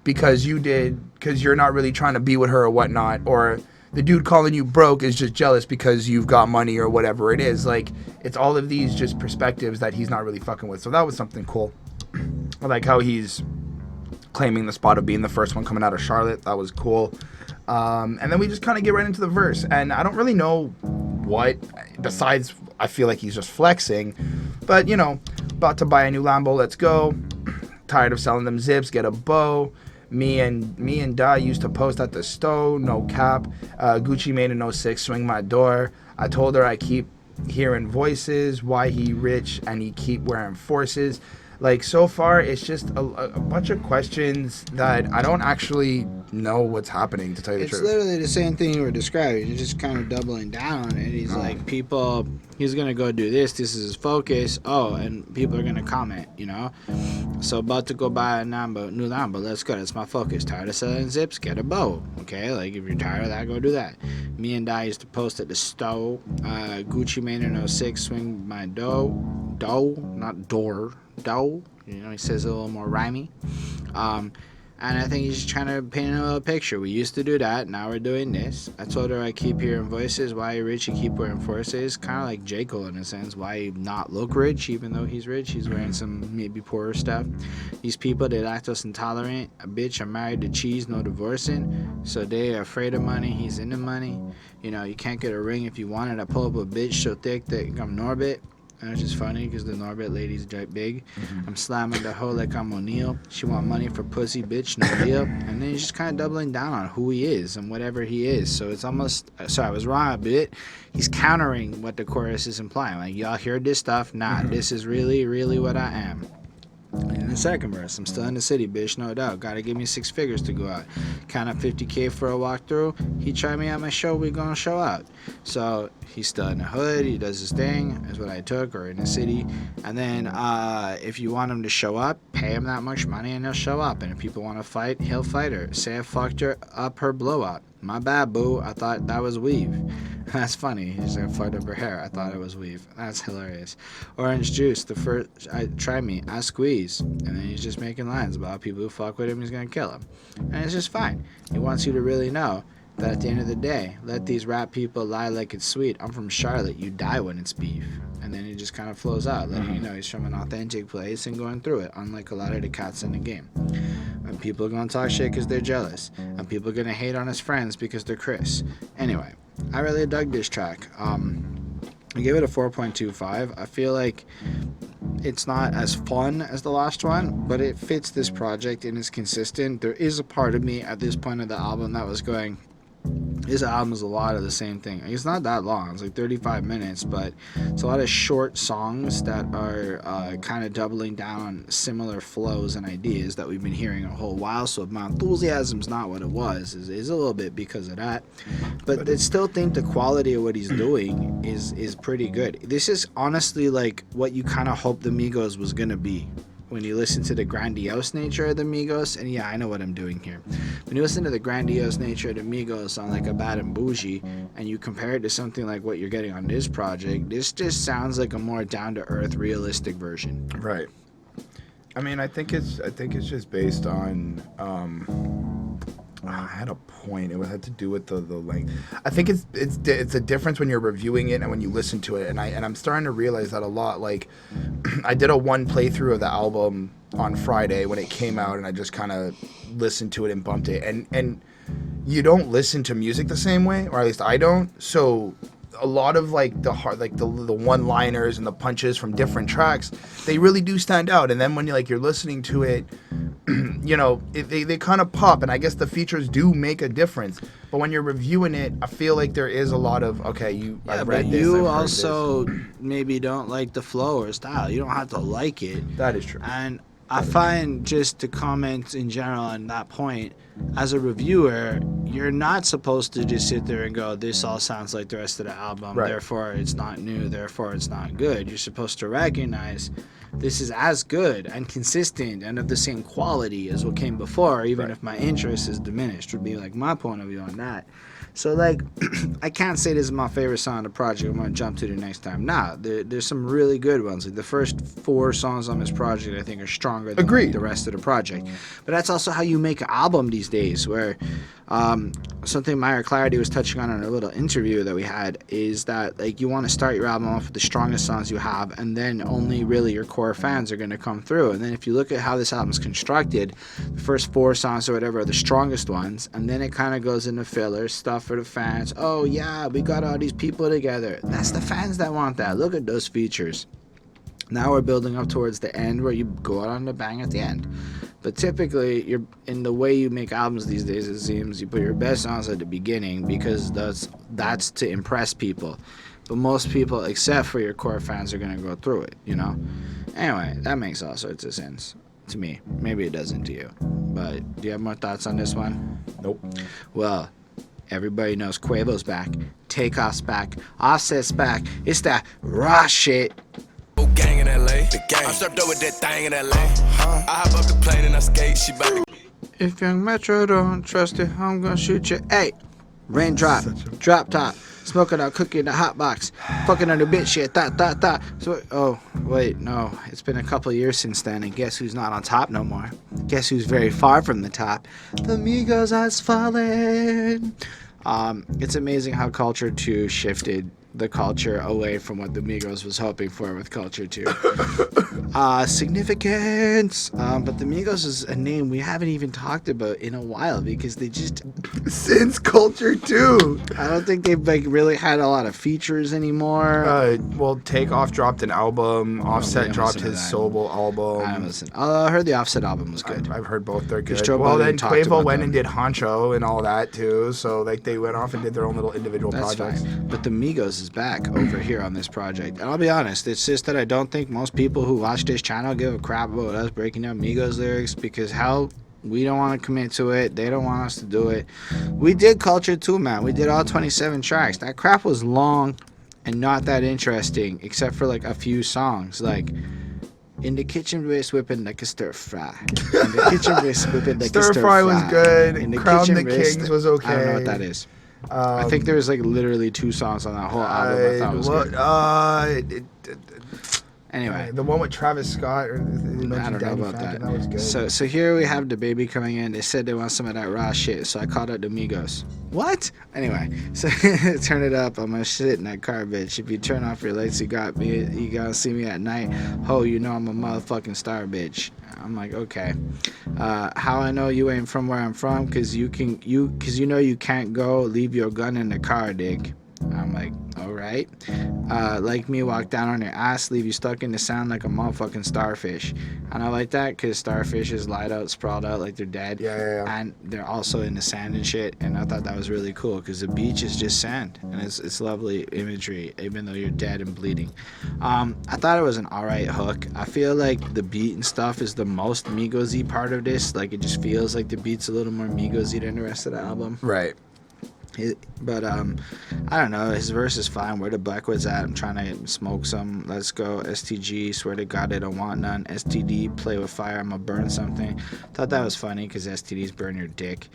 B: because you're not really trying to be with her or whatnot. Or the dude calling you broke is just jealous because you've got money or whatever it is. Like, it's all of these just perspectives that he's not really fucking with. So that was something cool. I like how he's claiming the spot of being the first one coming out of Charlotte. That was cool. And then we just kind of get right into the verse. And I don't really know what, besides I feel like he's just flexing. But, you know, about to buy a new Lambo, let's go. Tired of selling them zips, get a bow. Me and Da used to post at the stove, no cap. Gucci made in 06, swing my door. I told her I keep hearing voices, why he rich and he keep wearing forces. Like, so far, it's just a bunch of questions that I don't actually know what's happening, to tell you the truth.
A: It's literally the same thing you were describing. You're just kind of doubling down on it. He's like, he's going to go do this. This is his focus. Oh, and people are going to comment, you know? So, about to go buy a new Lambo. Let's go. That's my focus. Tired of selling zips? Get a bow. Okay? Like, if you're tired of that, go do that. Me and Di used to post at the stove. Gucci Mane in 06, swing my dough, not door. Dough, you know, he says it a little more rhymey. And I think he's just trying to paint a little picture. We used to do that, now we're doing this. I told her I keep hearing voices. Why you rich, you keep wearing forces. Kind of like J. Cole in a sense. Why he not look rich, even though he's rich? He's wearing some maybe poorer stuff. These people, they lactose intolerant. A bitch, I'm married to cheese, no divorcing. So they are afraid of money, he's into money. You know, you can't get a ring if you want it. I pull up a bitch so thick that I'm Norbit. And it's just funny because the Norbit lady's big. I'm slamming the hoe like I'm O'Neal. She want money for pussy, bitch, no deal. And then he's just kind of doubling down on who he is and whatever he is. So it's almost... Sorry, I was wrong a bit. He's countering what the chorus is implying. Like, y'all hear this stuff? Nah, this is really, really what I am. And The second verse, I'm still in the city, bitch, no doubt. Gotta give me 6 figures to go out. Count up 50K for a walkthrough. He tried me at my show, we gonna show out. So he's still in the hood, he does his thing, is what I took, or in the city. And then if you want him to show up, pay him that much money and he'll show up. And if people want to fight, he'll fight her. Say I fucked her up her blow up. My bad, boo. I thought that was weave. That's funny. He's like, fucked up her hair. I thought it was weave. That's hilarious. Orange juice. The first, try me. I squeeze. And then he's just making lines about people who fuck with him. He's gonna kill him. And it's just fine. He wants you to really know that at the end of the day, let these rap people lie like it's sweet. I'm from Charlotte. You die when it's beef. And then he just kind of flows out, letting you know he's from an authentic place and going through it, unlike a lot of the cats in the game. And people are going to talk shit because they're jealous. And people are going to hate on his friends because they're Chris. Anyway, I really dug this track. I gave it a 4.25. I feel like it's not as fun as the last one, but it fits this project and is consistent. There is a part of me at this point of the album that was going, this album is a lot of the same thing. It's not that long. It's like 35 minutes, but it's a lot of short songs that are kind of doubling down on similar flows and ideas that we've been hearing a whole while. So my enthusiasm's not what it was. Is a little bit because of that. But I still think the quality of what he's doing is pretty good. This is honestly like what you kind of hoped the Migos was going to be. When you listen to the grandiose nature of the Migos, and yeah, I know what I'm doing here. When you listen to the grandiose nature of the Migos on like a Bad and Bougie, and you compare it to something like what you're getting on this project, this just sounds like a more down-to-earth, realistic version.
B: Right. I mean, I think it's just based on. I had a point. It had to do with the length. I think it's a difference when you're reviewing it and when you listen to it. And I'm starting to realize that a lot. Like, I did a one playthrough of the album on Friday when it came out, and I just kind of listened to it and bumped it. And you don't listen to music the same way, or at least I don't. So a lot of like the one-liners and the punches from different tracks, they really do stand out. And then when you're listening to it, you know, they kind of pop, and I guess the features do make a difference. But when you're reviewing it, I feel like there is a lot of I've read this.
A: You also maybe don't like the flow or style. You don't have to like it.
B: That is true.
A: And I find, just to comment in general on that point, as a reviewer, you're not supposed to just sit there and go, this all sounds like the rest of the album,
B: right,
A: therefore it's not new, therefore it's not good. You're supposed to recognize this is as good and consistent and of the same quality as what came before, even if my interest is diminished, would be like my point of view on that. So like, I can't say this is my favorite song on the project, I'm going to jump to the next time. Nah, there's some really good ones. Like the first 4 songs on this project I think are stronger than like, the rest of the project. But that's also how you make an album these days, where something Myra Clarity was touching on in a little interview that we had is that like you want to start your album off with the strongest songs you have, and then only really your core fans are going to come through. And then if you look at how this album's constructed, the first 4 songs or whatever are the strongest ones, and then it kind of goes into filler stuff for the fans. Oh yeah, we got all these people together. That's the fans that want that. Look at those features. Now we're building up towards the end where you go out on the bang at the end. But typically, you're in the way you make albums these days, it seems, you put your best songs at the beginning because that's to impress people. But most people, except for your core fans, are going to go through it, you know? Anyway, that makes all sorts of sense to me. Maybe it doesn't to you. But do you have more thoughts on this one?
B: Nope.
A: Well, everybody knows Quavo's back, Takeoff's back, Offset's back. It's that raw shit.
C: Gang in LA, the gang. I'm strapped up with that thing in LA. I hop up the plane and I skate. She bout to.
A: If Young Metro don't trust it, I'm gonna shoot you. Hey, raindrop, drop top, smoking out cookie in the hot box, fucking on the bitch shit. Thought. So, oh wait, no, it's been a couple years since then, and guess who's not on top no more? Guess who's very far from the top? The Migos has fallen. It's amazing how Culture 2 shifted the culture away from what the Migos was hoping for with Culture 2. Significance. But the Migos is a name we haven't even talked about in a while because they just...
B: Since Culture 2.
A: I don't think they've like really had a lot of features anymore.
B: Well, Takeoff dropped an album. Offset dropped his solo album.
A: I haven't listened. I heard the Offset album was good.
B: I've heard both. They're good.
A: Well,
B: then Quavo went and did Honcho and all that too. So like they went off and did their own little individual projects.
A: Fine. But the Migos is back over here on this project. And I'll be honest, it's just that I don't think most people who watch this channel give a crap about us breaking down Migos lyrics, because how we don't want to commit to it. They don't want us to do it. We did Culture too, man. We did all 27 tracks. That crap was long and not that interesting, except for like a few songs. Like, in the kitchen wrist whipping like a stir fry. In the kitchen wrist whipping like a stir fry.
B: was good.
A: In the
B: Crown
A: kitchen
B: the
A: wrist,
B: Kings was okay.
A: I don't know what that is. I think there was like literally 2 songs on that whole album I thought was good. Anyway,
B: the one with Travis Scott. Or
A: I don't know about
B: Franken,
A: that.
B: That was good.
A: So here we have DaBaby coming in. They said they want some of that raw shit, so I called out the Migos. What? Anyway, so turn it up. I'm gonna shit in that car, bitch. If you turn off your lights, you got me. You gotta see me at night. Ho, you know I'm a motherfucking star, bitch. I'm like, okay. How I know you ain't from where I'm from? Cause you know you can't go. Leave your gun in the car, dick. I'm like, all right. Like me, walk down on your ass, leave you stuck in the sand like a motherfucking starfish. And I like that because starfishes lied out, sprawled out like they're dead.
B: Yeah.
A: And they're also in the sand and shit. And I thought that was really cool because the beach is just sand. And it's lovely imagery, even though you're dead and bleeding. I thought it was an alright hook. I feel like the beat and stuff is the most Migos-y part of this. Like, it just feels like the beat's a little more Migos-y than the rest of the album.
B: Right.
A: But I don't know, his verse is fine. Where the Blackwoods at? I'm trying to smoke some. Let's go. STG, swear to God they don't want none. STD, play with fire, I'm gonna burn something. Thought that was funny because STDs burn your dick.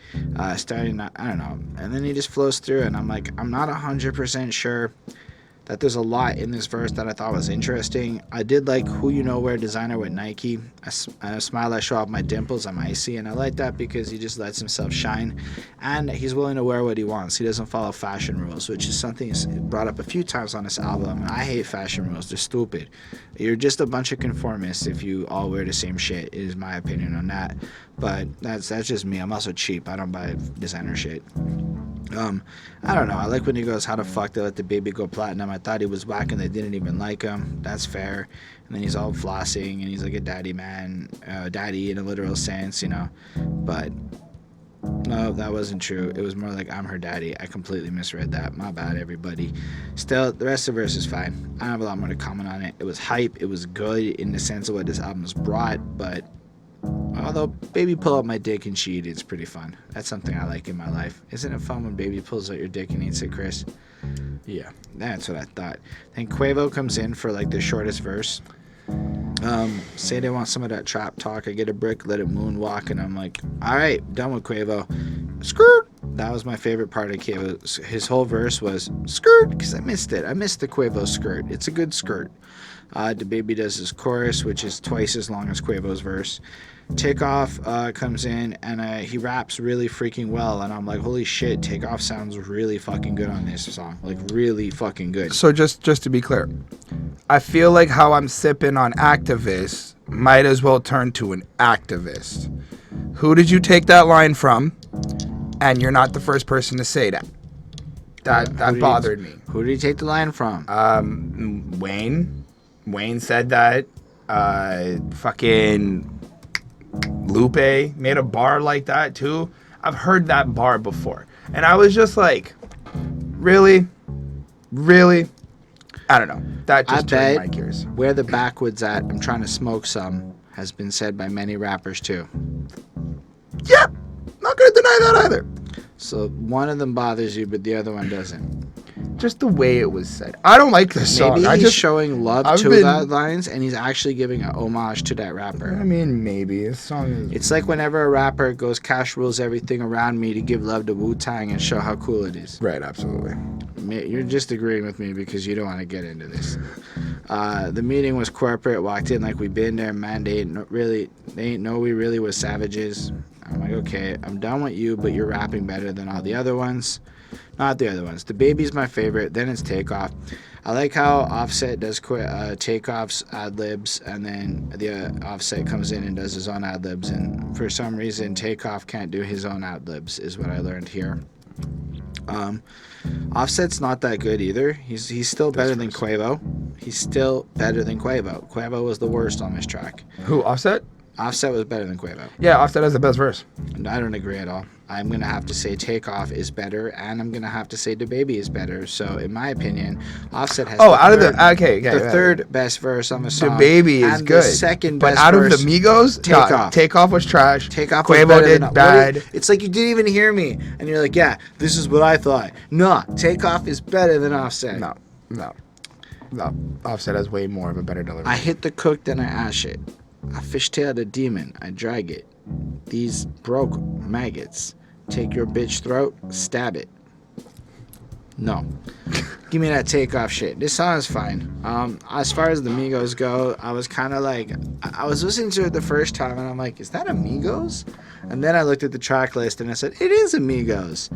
A: Starting, I don't know. And then he just flows through and I'm like, I'm not 100% sure that there's a lot in this verse that I thought was interesting. I did like Who You Know Where designer with Nike. I smile, I show off my dimples, I'm icy. And I like that because he just lets himself shine. And he's willing to wear what he wants. He doesn't follow fashion rules, which is something he's brought up a few times on this album. I hate fashion rules. They're stupid. You're just a bunch of conformists if you all wear the same shit, is my opinion on that. But that's just me. I'm also cheap. I don't buy designer shit. I don't know. I like when he goes, how the fuck they let DaBaby go platinum? I thought he was whack and they didn't even like him. That's fair. And then he's all flossing and he's like a daddy man, daddy in a literal sense, you know. But no, that wasn't true. It was more like I'm her daddy. I completely misread that. My bad, everybody. Still, the rest of the verse is fine. I don't have a lot more to comment on it. It was hype. It was good in the sense of what this album's brought, but although Baby pull out my dick and she eat it's pretty fun. That's something I like in my life. Isn't it fun when Baby pulls out your dick and eats it, Chris? Yeah, that's what I thought. Then Quavo comes in for like the shortest verse. Say they want some of that trap talk. I get a brick, let it moonwalk, and I'm like, all right, done with Quavo. Skirt. That was my favorite part of Quavo. His whole verse was skirt because I missed it. I missed the Quavo skirt. It's a good skirt. DaBaby does his chorus, which is twice as long as Quavo's verse. Takeoff comes in and he raps really freaking well, and I'm like, holy shit, Takeoff sounds really fucking good on this song, like really fucking good.
B: So just to be clear, I feel like how I'm sipping on activist might as well turn to an activist. Who did you take that line from? And you're not the first person to say that. That bothered me.
A: Who did he take the line from?
B: Wayne said that. Fucking Lupe made a bar like that too. I've heard that bar before. And I was just like, really? Really? I don't know. That just turned my gears.
A: Where the Backwoods at, I'm trying to smoke some, has been said by many rappers too.
B: Yep. Not going to deny that either.
A: So one of them bothers you, but the other one doesn't.
B: Just the way it was said. I don't like this song.
A: Maybe he's showing love to that lines, and he's actually giving an homage to that rapper.
B: I mean, maybe. This song is...
A: It's like whenever a rapper goes, cash rules everything around me to give love to Wu-Tang and show how cool it is.
B: Right, absolutely.
A: You're just agreeing with me because you don't want to get into this. The meeting was corporate. Walked in like we been there, man. They ain't know we really was savages. I'm like, okay, I'm done with you, but you're rapping better than all the other ones. Not the other ones. DaBaby's my favorite. Then it's Takeoff. I like how Offset does Takeoff's ad-libs, and then the Offset comes in and does his own ad-libs. And for some reason, Takeoff can't do his own ad-libs, is what I learned here. Offset's not that good either. He's still better than Quavo. He's still better than Quavo. Quavo was the worst on this track.
B: Who, Offset?
A: Offset was better than Quavo.
B: Yeah, Offset has the best verse.
A: I don't agree at all. I'm going to have to say Takeoff is better, and I'm going to have to say DaBaby is better. So, in my opinion, Offset has the third best verse on the song.
B: DaBaby is good.
A: The second
B: but
A: best
B: out of the
A: verse,
B: Migos, Takeoff was trash.
A: Takeoff
B: Quavo
A: was
B: did bad.
A: It's like you didn't even hear me. And you're like, yeah, this is what I thought. No, Takeoff is better than Offset.
B: No. Offset has way more of a better delivery.
A: I hit the cook, then I ash it. I fishtailed a demon, I drag it. These broke maggots. Take your bitch throat, stab it. No. Give me that Takeoff shit. This song is fine. As far as the Migos go, I was kind of like, I was listening to it the first time and I'm like, is that Amigos? And then I looked at the track list and I said, it is Amigos.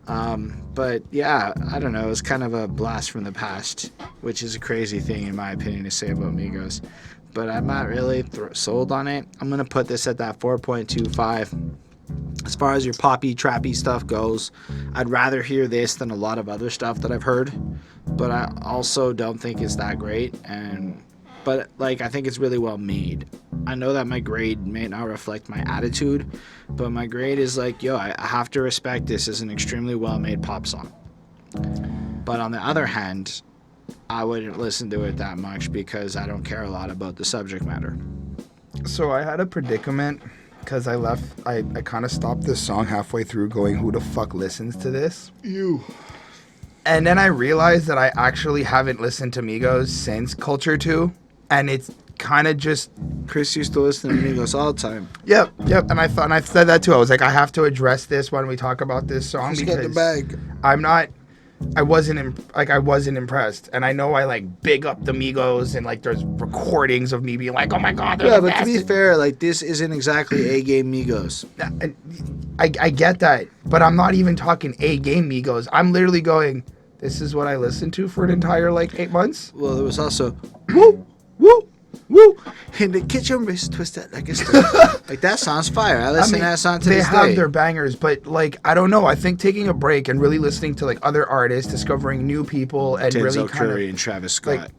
A: But yeah, I don't know. It was kind of a blast from the past, which is a crazy thing in my opinion to say about Migos. But I'm not really sold on it. I'm going to put this at that 4.25. As far as your poppy, trappy stuff goes, I'd rather hear this than a lot of other stuff that I've heard. But I also don't think it's that great. But like, I think it's really well made. I know that my grade may not reflect my attitude, but my grade is like, yo, I have to respect this as an extremely well-made pop song. But on the other hand, I wouldn't listen to it that much because I don't care a lot about the subject matter.
B: So I had a predicament because I kind of stopped this song halfway through going, who the fuck listens to this?
A: You.
B: And then I realized that I actually haven't listened to Migos since Culture 2. And it's kind of just...
A: Chris used to listen to Migos all the time.
B: Yep. And I said that too. I was like, I have to address this when we talk about this song.
A: Just get the bag.
B: I wasn't impressed. And I know I like big up the Migos and like there's recordings of me being like, oh my God, they're the
A: but
B: best.
A: To be fair, like this isn't exactly A-game Migos.
B: I get that, but I'm not even talking A-game Migos. I'm literally going, this is what I listened to for an entire like 8 months.
A: Well, there was also woo, woo, woo, in the kitchen wrist twisted like a stick. Like that song's fire. I listen to that song to this day.
B: They have their bangers, but like I don't know. I think taking a break and really listening to like other artists, discovering new people, and
A: Denzel
B: really kind
A: Curry
B: of
A: and Travis Scott.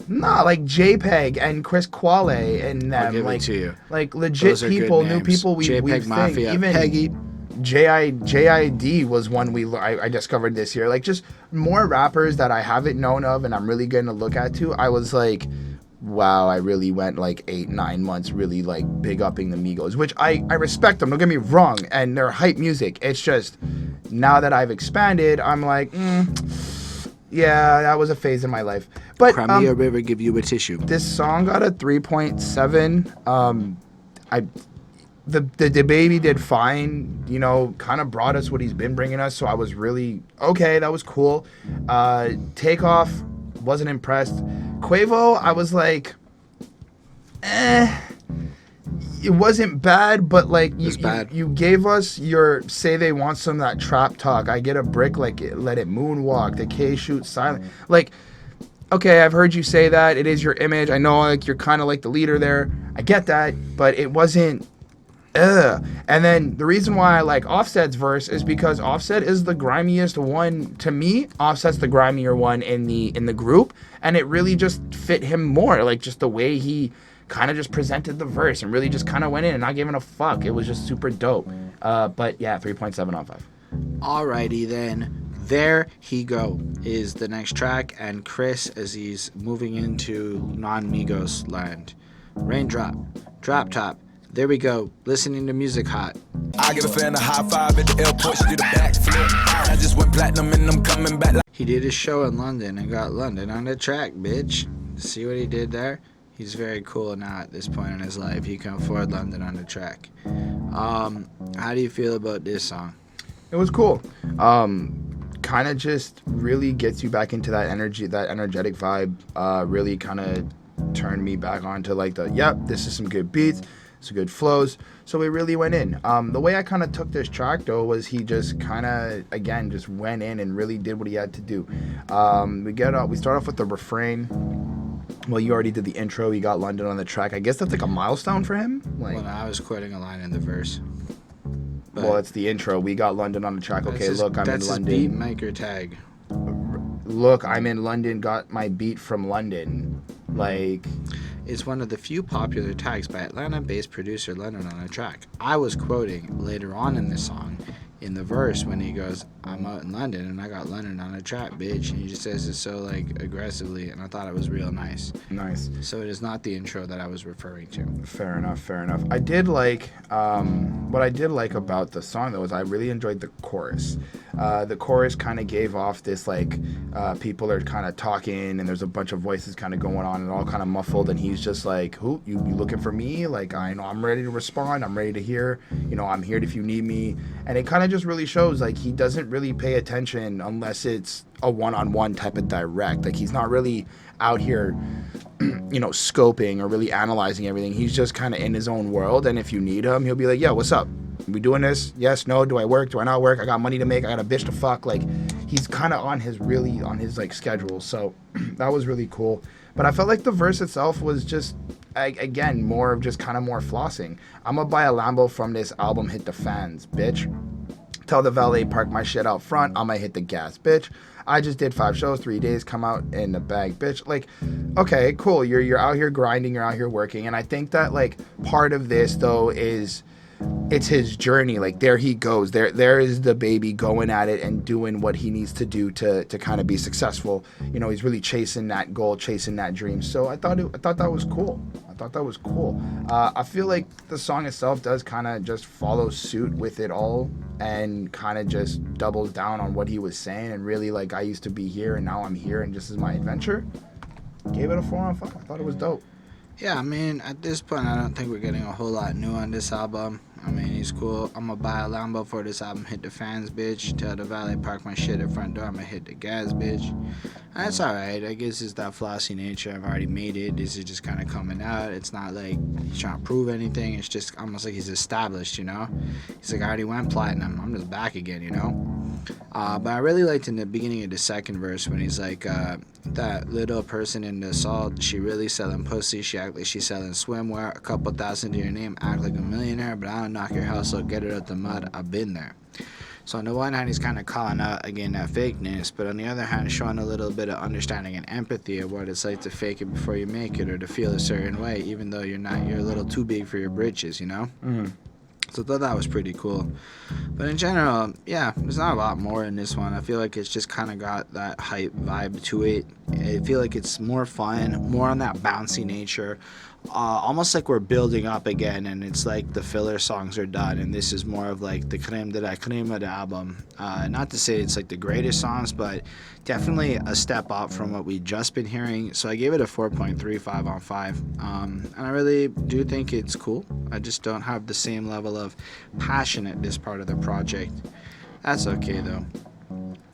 B: Like JPEG and Chris Quale and them.
A: I'll give
B: like
A: it to you.
B: Like legit people, new people.
A: JPEG Mafia,
B: even
A: Peggy.
B: JID was one I discovered this year. Like just more rappers that I haven't known of and I'm really going to look at too. I was like, wow, I really went like 8-9 months really like big upping the Migos, which I respect them, don't get me wrong, and they're hype music. It's just now that I've expanded, I'm like, yeah, that was a phase in my life. But
A: Cry me a river, give you a tissue.
B: This song got a 3.7. The DaBaby did fine, you know, kind of brought us what he's been bringing us, so I was really, okay, that was cool. Takeoff, wasn't impressed. Quavo, I was like, it wasn't bad, but like, you gave us your, say they want some of that trap talk, I get a brick, like, let it moonwalk, the K shoot silent, like, okay, I've heard you say that, it is your image, I know, like, you're kind of like the leader there, I get that, but it wasn't, And then the reason why I like Offset's verse is because Offset is the grimiest one to me. Offset's the grimier one in the group, and it really just fit him more. Like just the way he kind of just presented the verse and really just kind of went in and not giving a fuck. It was just super dope. But yeah, 3.7 on 5.
A: Alrighty then. There He Go is the next track, and Chris as he's moving into non-Migos land. Raindrop, drop top. There we go, listening to music hot.
C: I give a fan a high five at the airport, she did a backflip. I just went platinum and I'm coming back.
A: He did a show in London and got London on the track, bitch. See what he did there? He's very cool now at this point in his life. He can afford London on the track. How do you feel about this song?
B: It was cool. Kind of just really gets you back into that energy, that energetic vibe. Really kind of turned me back onto like this is some good beats. Some good flows, so we really went in. The way I kind of took this track though was he just kind of again just went in and really did what he had to do. We start off with the refrain. Well, you already did the intro. You got London on the track. I guess that's like a milestone for him. Like,
A: well, I was quoting a line in the verse.
B: Well, it's the intro. We got London on the track. Okay, look, I'm in London.
A: That's his beat maker tag.
B: Look, I'm in London. Got my beat from London. Like.
A: is one of the few popular tags by Atlanta-based producer Lennon on a track. I was quoting later on in the song, in the verse, when he goes, I'm out in London and I got Lennon on a track, bitch. And he just says it so, like, aggressively, and I thought it was real nice.
B: Nice.
A: So it is not the intro that I was referring to.
B: Fair enough. I did like, what I did like about the song, though, is I really enjoyed the chorus. The chorus kind of gave off this, like, people are kind of talking, and there's a bunch of voices kind of going on, and all kind of muffled, and he's just like, who, you looking for me? Like, I know I'm ready to respond, I'm ready to hear, I'm here if you need me. And it kind of just really shows, like, he doesn't really pay attention unless it's a one-on-one type of direct. Like, he's not really out here, scoping or really analyzing everything. He's just kind of in his own world, and if you need him, he'll be like, yo, what's up? We doing this? Yes, no, do I work? Do I not work? I got money to make, I got a bitch to fuck. Like, he's kind of on his like schedule. So that was really cool. But I felt like the verse itself was just, again, more of just kind of more flossing. I'ma buy a Lambo from this album, hit the fans, bitch. Tell the valet park my shit out front, I'ma hit the gas, bitch. I just did 5 shows, 3 days, come out in the bag, bitch. Like, okay, cool, you're out here grinding, you're out here working. And I think that, like, part of this, though, is it's his journey. Like, there he goes. There is DaBaby going at it and doing what he needs to do to kind of be successful. He's really chasing that goal, chasing that dream. So I thought that was cool. I feel like the song itself does kind of just follow suit with it all and kind of just doubles down on what he was saying, and really, like, I used to be here and now I'm here and this is my adventure. Gave it a 4 on 5. I thought it was dope.
A: Yeah, I mean, at this point, I don't think we're getting a whole lot new on this album. I mean, he's cool. I'm gonna buy a Lambo for this album, hit the fans, bitch. Tell the valet park my shit at front door, I'm gonna hit the gas, bitch. That's alright. I guess it's that flossy nature. I've already made it. This is just kind of coming out. It's not like he's trying to prove anything. It's just almost like he's established, He's like, I already went platinum. I'm just back again, But I really liked in the beginning of the second verse when he's like, that little person in the salt, she really selling pussy. She act like she's selling swimwear. A couple thousand to your name, act like a millionaire, but I don't knock your house, so get it out the mud. I've been there. So on the one hand, he's kind of calling out, again, that fakeness, but on the other hand, showing a little bit of understanding and empathy of what it's like to fake it before you make it, or to feel a certain way, even though you're a little too big for your britches,
B: Mm-hmm.
A: So I thought that was pretty cool. But in general, yeah, there's not a lot more in this one. I feel like it's just kind of got that hype vibe to it. I feel like it's more fun, more on that bouncy nature. Almost like we're building up again, and it's like the filler songs are done, and this is more of like the creme de la creme of the album. Not to say it's like the greatest songs, but definitely a step up from what we just been hearing. So I gave it a 4.35 on 5. And I really do think it's cool. I just don't have the same level of passion at this part of the project. That's okay though.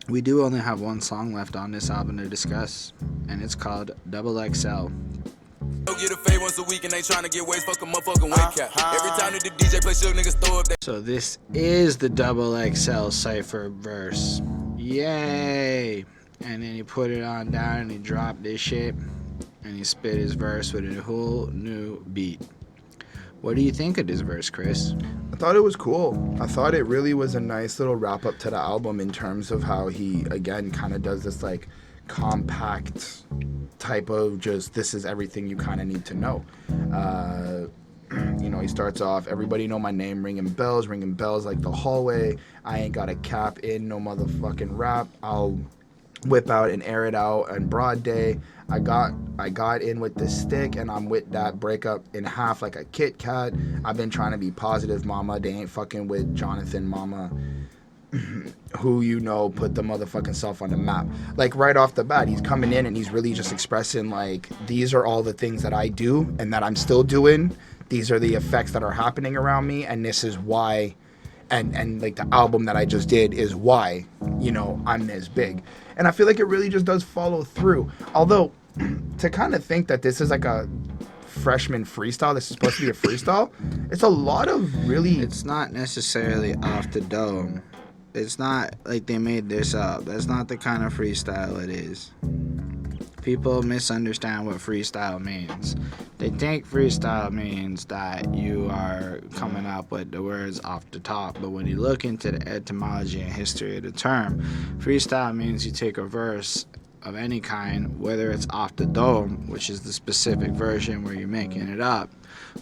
A: We do only have one song left on this album to discuss, and it's called XXL.
C: Don't get a fade once a week and they tryna get waste, fuck a motherfucking weight cap. Every time that the DJ play shook, niggas throw up that.
A: So this is the XXL cypher verse. Yay! And then he put it on down and he dropped this shit and he spit his verse with a whole new beat. What do you think of this verse, Chris?
B: I thought it was cool. I thought it really was a nice little wrap up to the album in terms of how he, again, kind of does this like compact type of just, this is everything you kind of need to know. He starts off, everybody know my name, ringing bells like the hallway. I ain't got a cap in no motherfucking rap. I'll whip out and air it out in broad day. I got in with the stick, and I'm with that breakup in half like a Kit Kat. I've been trying to be positive, mama. They ain't fucking with Jonathan, mama. Who put the motherfucking self on the map. Like, right off the bat, he's coming in and he's really just expressing, like, these are all the things that I do and that I'm still doing. These are the effects that are happening around me, and this is why, and like the album that I just did is why, I'm this big. And I feel like it really just does follow through. Although, to kind of think that this is like a freshman freestyle, this is supposed to be a freestyle, it's a lot of really...
A: It's not necessarily off the dome. It's not like they made this up. That's not the kind of freestyle it is. People misunderstand what freestyle means. They think freestyle means that you are coming up with the words off the top, but when you look into the etymology and history of the term, freestyle means you take a verse of any kind, whether it's off the dome, which is the specific version where you're making it up,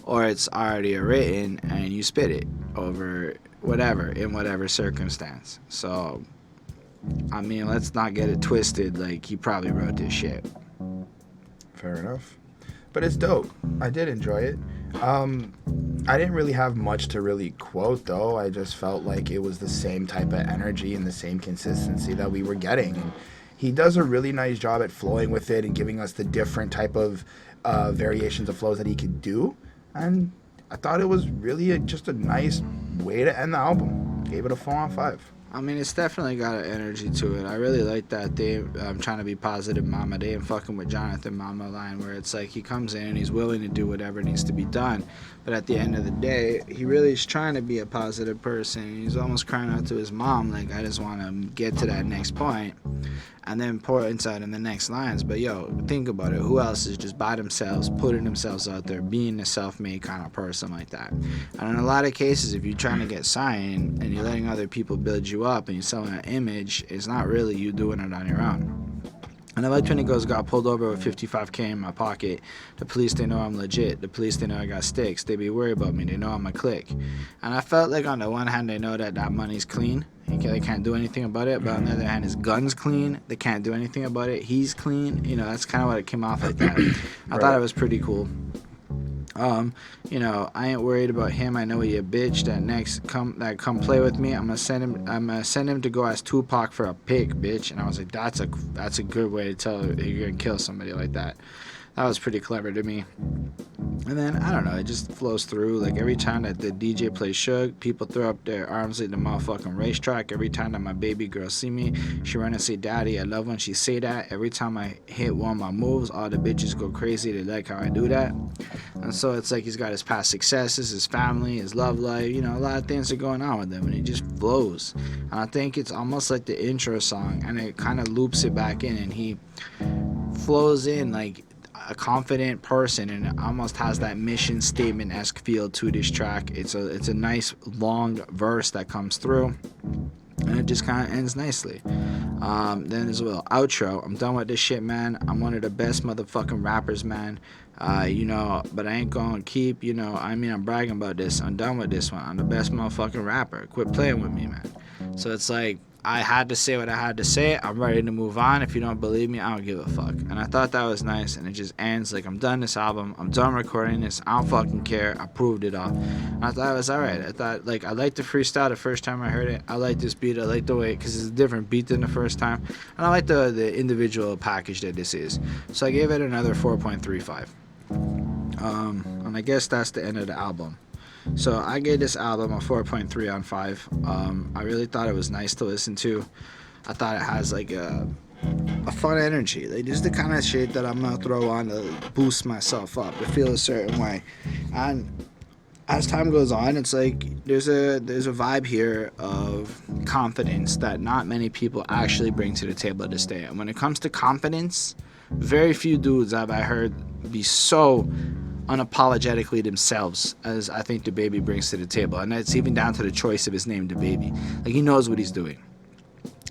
A: or it's already written and you spit it over whatever, in whatever circumstance. So, I mean, let's not get it twisted, like, he probably wrote this shit.
B: Fair enough. But it's dope. I did enjoy it. I didn't really have much to really quote, though. I just felt like it was the same type of energy and the same consistency that we were getting. And he does a really nice job at flowing with it and giving us the different type of variations of flows that he could do. And I thought it was really just a nice way to end the album. Gave it a 4 on 5.
A: I mean, it's definitely got an energy to it. I really like that they trying to be positive mama. They ain't fucking with Jonathan mama line, where it's like he comes in and he's willing to do whatever needs to be done. But at the end of the day, he really is trying to be a positive person. He's almost crying out to his mom, like, I just want to get to that next point. And then pour inside in the next lines. But yo, think about it. Who else is just by themselves, putting themselves out there, being a self-made kind of person like that? And in a lot of cases, if you're trying to get signed and you're letting other people build you up and you're selling an image, it's not really you doing it on your own. And I liked when he goes, got pulled over with $55K in my pocket. The police, they know I'm legit. The police, they know I got sticks. They be worried about me. They know I'm a click. And I felt like on the one hand, they know that money's clean. They can't do anything about it. But on the other hand, his gun's clean. They can't do anything about it. He's clean. You know, that's kind of what it came off like that. I thought it was pretty cool. You know, I ain't worried about him. I know he a bitch. That come play with me. I'm gonna send him to go ask Tupac for a pic, bitch. And I was like, that's a good way to tell you're gonna kill somebody like that. That was pretty clever to me. And then, I don't know, it just flows through. Like, every time that the DJ plays Suge, people throw up their arms like the motherfucking racetrack. Every time that my baby girl see me, she run and say, Daddy, I love when she say that. Every time I hit one of my moves, all the bitches go crazy. They like how I do that. And so it's like he's got his past successes, his family, his love life. You know, a lot of things are going on with him, and it just flows. And I think it's almost like the intro song, and it kind of loops it back in, and he flows in like a confident person, and it almost has that mission statement-esque feel to this track. It's a nice long verse that comes through, and it just kind of ends nicely. Then as well, outro. I'm done with this shit, man. I'm one of the best motherfucking rappers, man. You know, but I ain't gonna keep, you know, I mean, I'm bragging about this. I'm done with this one. I'm the best motherfucking rapper. Quit playing with me, man. So it's like, I had to say what I had to say. I'm ready to move on. If you don't believe me, I don't give a fuck. And I thought that was nice. And it just ends like, I'm done this album. I'm done recording this. I don't fucking care. I proved it all. And I thought it was alright. I thought, like, I liked the freestyle the first time I heard it. I like this beat. I like the way, because it's a different beat than the first time. And I like the individual package that this is. So I gave it another 4.35. And I guess that's the end of the album. So I gave this album a 4.3 on 5. I really thought it was nice to listen to. I thought it has like a fun energy. Like, this is the kind of shit that I'm gonna throw on to boost myself up, to feel a certain way. And as time goes on, it's like there's a vibe here of confidence that not many people actually bring to the table to stay. And when it comes to confidence, very few dudes have I heard be so unapologetically themselves as I think DaBaby brings to the table. And it's even down to the choice of his name, DaBaby. Like, he knows what he's doing.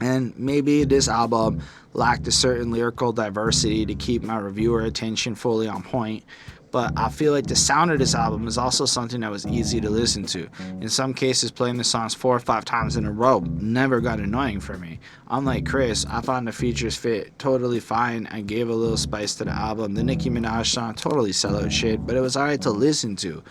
A: And maybe this album lacked a certain lyrical diversity to keep my reviewer attention fully on point, but I feel like the sound of this album is also something that was easy to listen to. In some cases, playing the songs 4 or 5 times in a row never got annoying for me. Unlike Chris, I found the features fit totally fine and gave a little spice to the album. The Nicki Minaj song, totally sellout shit, but it was alright to listen to.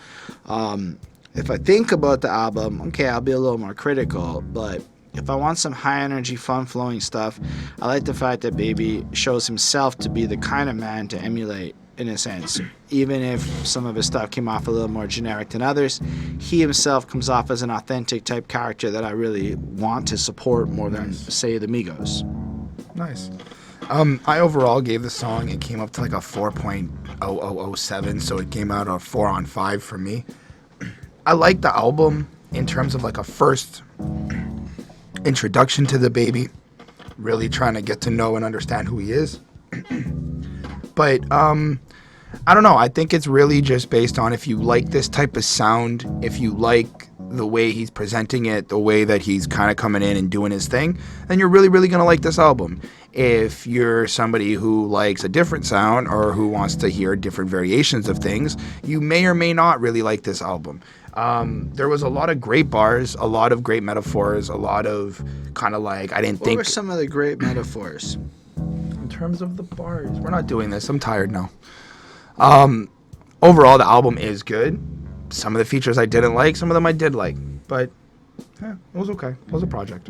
A: If I think about the album, okay, I'll be a little more critical, but if I want some high energy, fun flowing stuff, I like the fact that Baby shows himself to be the kind of man to emulate, in a sense. Even if some of his stuff came off a little more generic than others, he himself comes off as an authentic type character that I really want to support more than, say, the Migos.
B: Nice. I overall gave the song, it came up to like a 4.0007, so it came out a 4 on 5 for me. I like the album in terms of like a first introduction to DaBaby, really trying to get to know and understand who he is. But I don't know, I think it's really just based on if you like this type of sound, if you like the way he's presenting it, the way that he's kind of coming in and doing his thing, then you're really, really going to like this album. If you're somebody who likes a different sound or who wants to hear different variations of things, you may or may not really like this album. There was a lot of great bars, a lot of great metaphors, a lot of kind of like, I didn't think...
A: What were some of the great metaphors?
B: In terms of the bars, we're not doing this. I'm tired now. Overall, the album is good. Some of the features I didn't like, some of them I did like. But, it was okay. It was a project.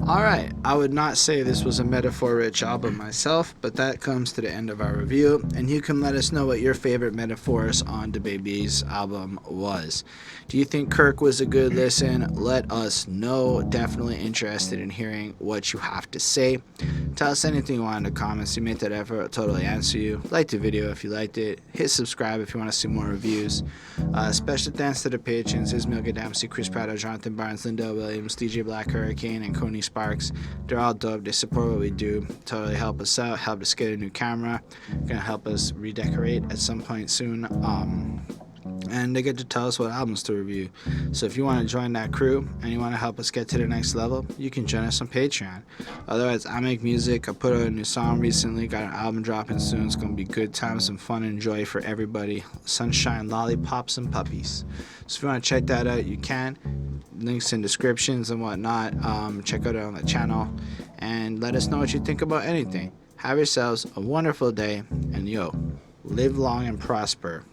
A: All right, I would not say this was a metaphor-rich album myself, but that comes to the end of our review, and you can let us know what your favorite metaphors on DaBaby's album was. Do you think KIRK was a good listen? Let us know. Definitely interested in hearing what you have to say. Tell us anything you want in the comments. We made that effort. I'll totally answer you. Like the video if you liked it. Hit subscribe if you want to see more reviews. Special thanks to the patrons: Ismail Gadamsi, Chris Prado, Jonathan Barnes, Linda Williams, DJ Black Hurricane, and Coney Sparks. They're all dope. They support what we do. Totally help us out. Help us get a new camera. Gonna help us redecorate at some point soon. And they get to tell us what albums to review. So if you want to join that crew and you want to help us get to the next level, you can join us on Patreon. Otherwise, I make music. I put out a new song recently. Got an album dropping soon. It's going to be good times, some fun and joy for everybody. Sunshine, lollipops, and puppies. So if you want to check that out, you can. Links in descriptions and whatnot. Check out it on the channel. And let us know what you think about anything. Have yourselves a wonderful day. And live long and prosper.